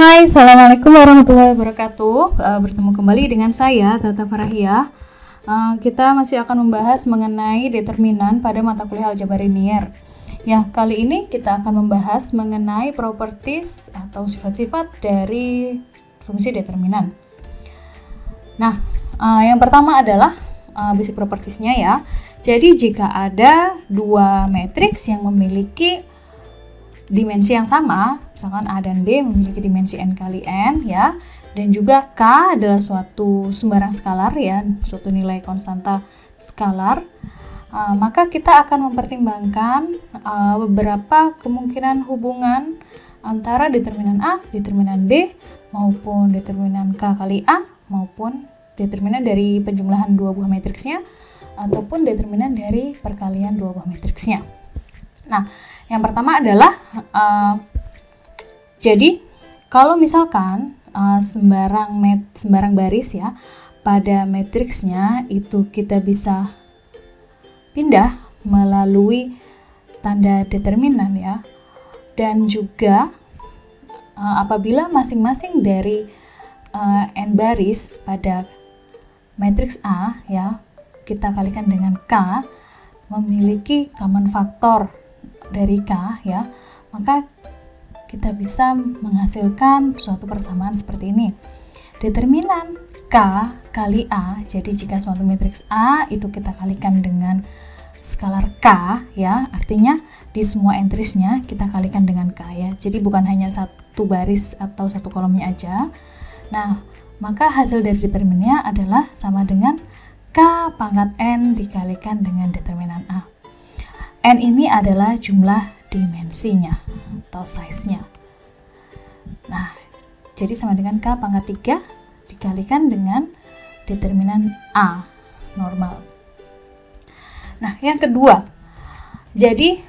Hai, Assalamualaikum warahmatullahi wabarakatuh. Bertemu kembali dengan saya, Tata Farahia. Kita masih akan membahas mengenai determinan pada mata kuliah aljabar linear. Ya, kali ini kita akan membahas mengenai properties atau sifat-sifat dari fungsi determinan. Nah, yang pertama adalah basic propertiesnya ya. Jadi jika ada dua matriks yang memiliki dimensi yang sama, misalkan A dan B memiliki dimensi n kali n ya, dan juga K adalah suatu sembarang skalar ya, suatu nilai konstanta skalar, maka kita akan mempertimbangkan beberapa kemungkinan hubungan antara determinan A, determinan B, maupun determinan K kali A, maupun determinan dari penjumlahan dua buah matriksnya, ataupun determinan dari perkalian dua buah matriksnya. Nah, yang pertama adalah jadi kalau misalkan sembarang baris ya pada matriksnya itu kita bisa pindah melalui tanda determinan ya, dan juga apabila masing-masing dari n baris pada matriks A ya kita kalikan dengan K memiliki common factor dari K ya, maka kita bisa menghasilkan suatu persamaan seperti ini. Determinan K kali A, jadi jika suatu matriks A itu kita kalikan dengan skalar K ya, artinya di semua entries-nya kita kalikan dengan K ya. Jadi bukan hanya satu baris atau satu kolomnya aja. Nah, maka hasil dari determinannya adalah sama dengan K pangkat N dikalikan dengan determinan A. N ini adalah jumlah dimensinya atau size-nya. Nah, jadi sama dengan K pangkat 3 dikalikan dengan determinan A normal. Nah, yang kedua, jadi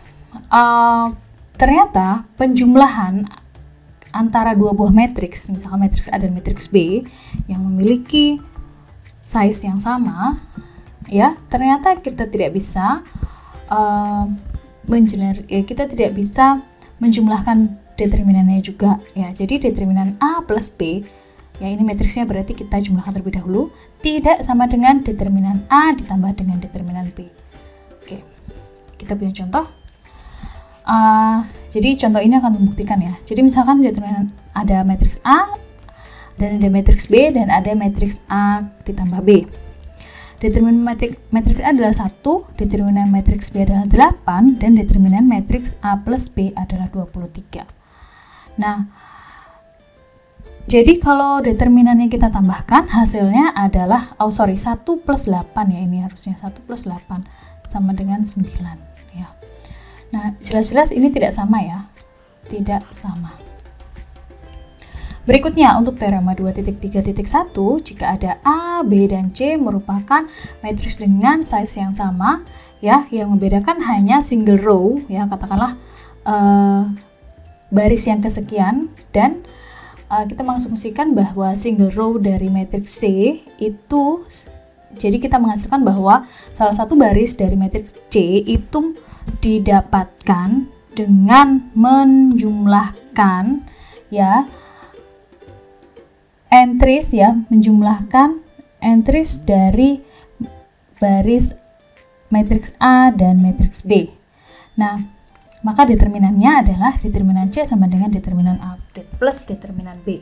ternyata penjumlahan antara dua buah matriks, misalkan matriks A dan matriks B yang memiliki size yang sama, ya ternyata kita tidak bisa kita tidak bisa menjumlahkan determinannya juga ya. Jadi determinan A plus B ya, ini matriksnya berarti kita jumlahkan terlebih dahulu, tidak sama dengan determinan A ditambah dengan determinan B. Oke, kita punya contoh. Jadi contoh ini akan membuktikan ya. Jadi misalkan determinan ada matriks A dan ada matriks B dan ada matriks A ditambah B. Determinan matriks A adalah 1, determinan matriks B adalah 8, dan determinan matriks A plus B adalah 23. Nah, jadi kalau determinannya kita tambahkan, hasilnya adalah, 1 plus 8 ya, ini harusnya 1 plus 8 sama dengan 9 ya. Nah, jelas-jelas ini tidak sama ya, tidak sama. Berikutnya, untuk teorema 2.3.1, jika ada A, B, dan C merupakan matriks dengan size yang sama, ya, yang membedakan hanya single row, ya, katakanlah baris yang kesekian, dan kita mengasumsikan bahwa single row dari matriks C itu, jadi kita menghasilkan bahwa salah satu baris dari matriks C itu didapatkan dengan menjumlahkan, ya, entries ya, menjumlahkan entries dari baris matriks A dan matriks B. Nah, maka determinannya adalah determinan C sama dengan determinan A plus determinan B.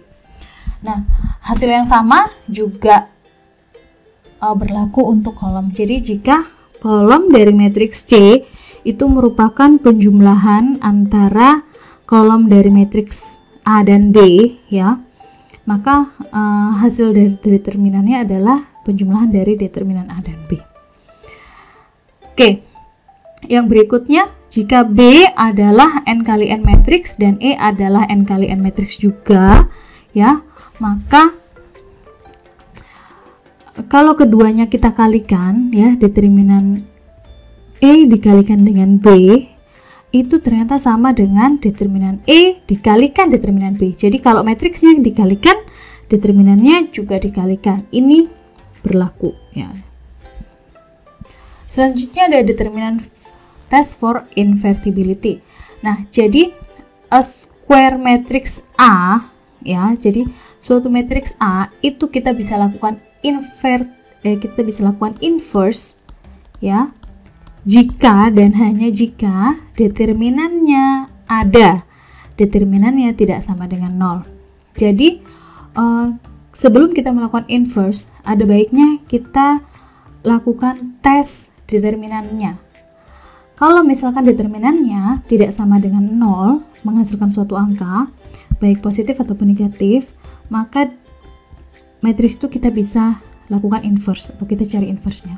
Nah, hasil yang sama juga berlaku untuk kolom. Jadi jika kolom dari matriks C itu merupakan penjumlahan antara kolom dari matriks A dan B ya, maka hasil dari determinannya adalah penjumlahan dari determinan A dan B. Oke, yang berikutnya, jika B adalah n kali n matriks dan E adalah n kali n matriks juga, ya, maka kalau keduanya kita kalikan, ya, determinan E dikalikan dengan B itu ternyata sama dengan determinan E dikalikan determinan B. Jadi kalau matriksnya dikalikan, determinannya juga dikalikan. Ini berlaku ya. Selanjutnya ada determinan test for invertibility. Nah, jadi a square matrix A ya. Jadi suatu matriks A itu kita bisa lakukan inverse ya, jika dan hanya jika determinannya ada, determinannya tidak sama dengan 0. Jadi sebelum kita melakukan inverse, ada baiknya kita lakukan tes determinannya. Kalau misalkan determinannya tidak sama dengan 0, menghasilkan suatu angka, baik positif ataupun negatif, maka matriks itu kita bisa lakukan inverse atau kita cari inverse-nya.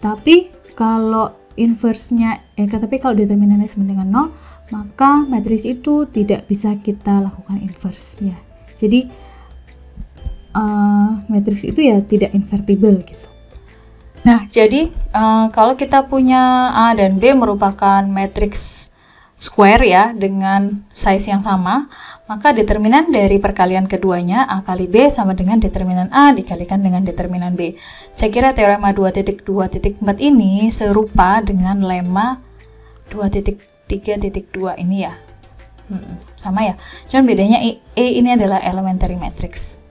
Tapi kalau kalau determinannya sama dengan 0, maka matriks itu tidak bisa kita lakukan inverse ya. Jadi matriks itu ya tidak invertible gitu. Nah, jadi kalau kita punya A dan B merupakan matriks square ya dengan size yang sama, maka determinan dari perkalian keduanya A kali B sama dengan determinan A dikalikan dengan determinan B. Saya kira teorema 2.2.4 ini serupa dengan lemma 2.3.2 ini ya. Sama ya. Cuman bedanya E ini adalah elementary matrix.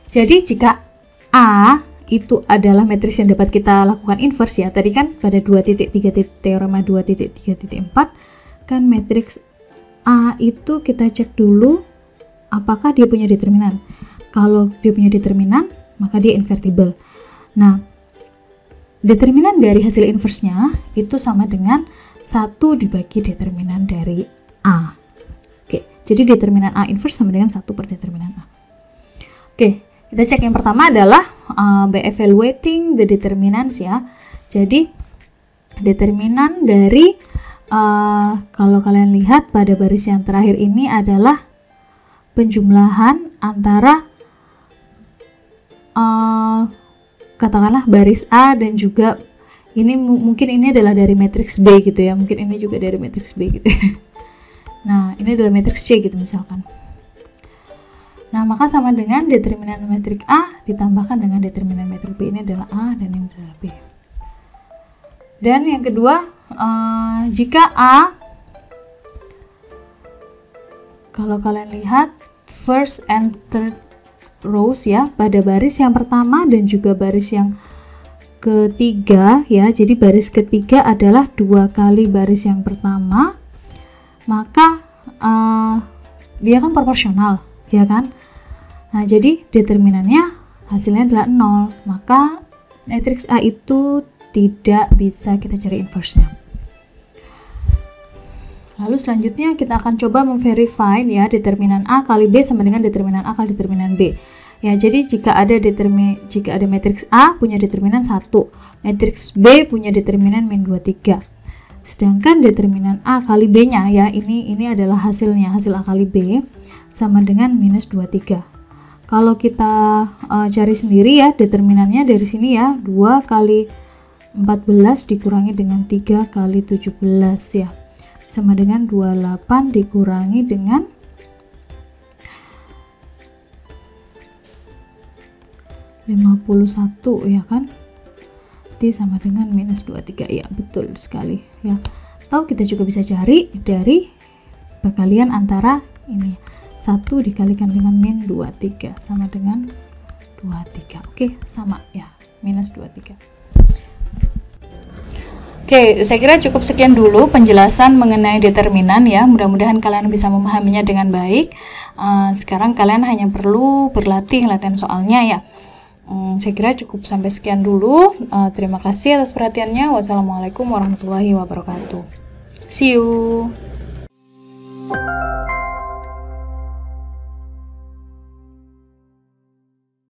Jadi jika A itu adalah matriks yang dapat kita lakukan inverse ya. Tadi kan pada 2.3 teorema 2.3.4 kan matriks A itu kita cek dulu apakah dia punya determinan. Kalau dia punya determinan, maka dia invertible. Nah, determinan dari hasil inverse-nya itu sama dengan 1 dibagi determinan dari A. Oke, jadi determinan A inverse sama dengan 1 per determinan A. Oke, kita cek yang pertama adalah by evaluating the determinants ya. Jadi determinan dari kalau kalian lihat pada baris yang terakhir ini adalah penjumlahan antara katakanlah baris A dan juga ini mungkin ini adalah dari matriks B gitu ya. Mungkin ini juga dari matriks B gitu ya. Nah, ini adalah matriks C gitu misalkan. Nah, maka sama dengan determinan matriks A ditambahkan dengan determinan matriks B. Ini adalah A dan ini adalah B. Dan yang kedua, jika A, kalau kalian lihat first and third rows ya, pada baris yang pertama dan juga baris yang ketiga ya, jadi baris ketiga adalah 2 kali baris yang pertama, maka dia kan proporsional ya kan. Nah, jadi determinannya hasilnya adalah 0, maka matriks A itu tidak bisa kita cari inverse-nya. Lalu selanjutnya kita akan coba memverify ya determinan A kali B sama dengan determinan A kali determinan B. Ya, jadi jika ada matriks A punya determinan 1, matriks B punya determinan min 23. Sedangkan determinan A kali B-nya ya, ini adalah hasilnya, hasil A kali B sama dengan minus 23. Kalau kita cari sendiri ya determinannya dari sini ya, 2 kali 14 dikurangi dengan 3 kali 17 ya, sama dengan 28 dikurangi dengan 51 ya kan, D sama dengan minus 23 ya, betul sekali ya. Atau kita juga bisa cari dari perkalian antara ini, 1 dikalikan dengan min 23 sama dengan 23. Oke, sama ya, minus 23. Oke, saya kira cukup sekian dulu penjelasan mengenai determinan ya. Mudah-mudahan kalian bisa memahaminya dengan baik. Sekarang kalian hanya perlu berlatih latihan soalnya ya. Saya kira cukup sampai sekian dulu. Terima kasih atas perhatiannya. Wassalamualaikum warahmatullahi wabarakatuh. See you.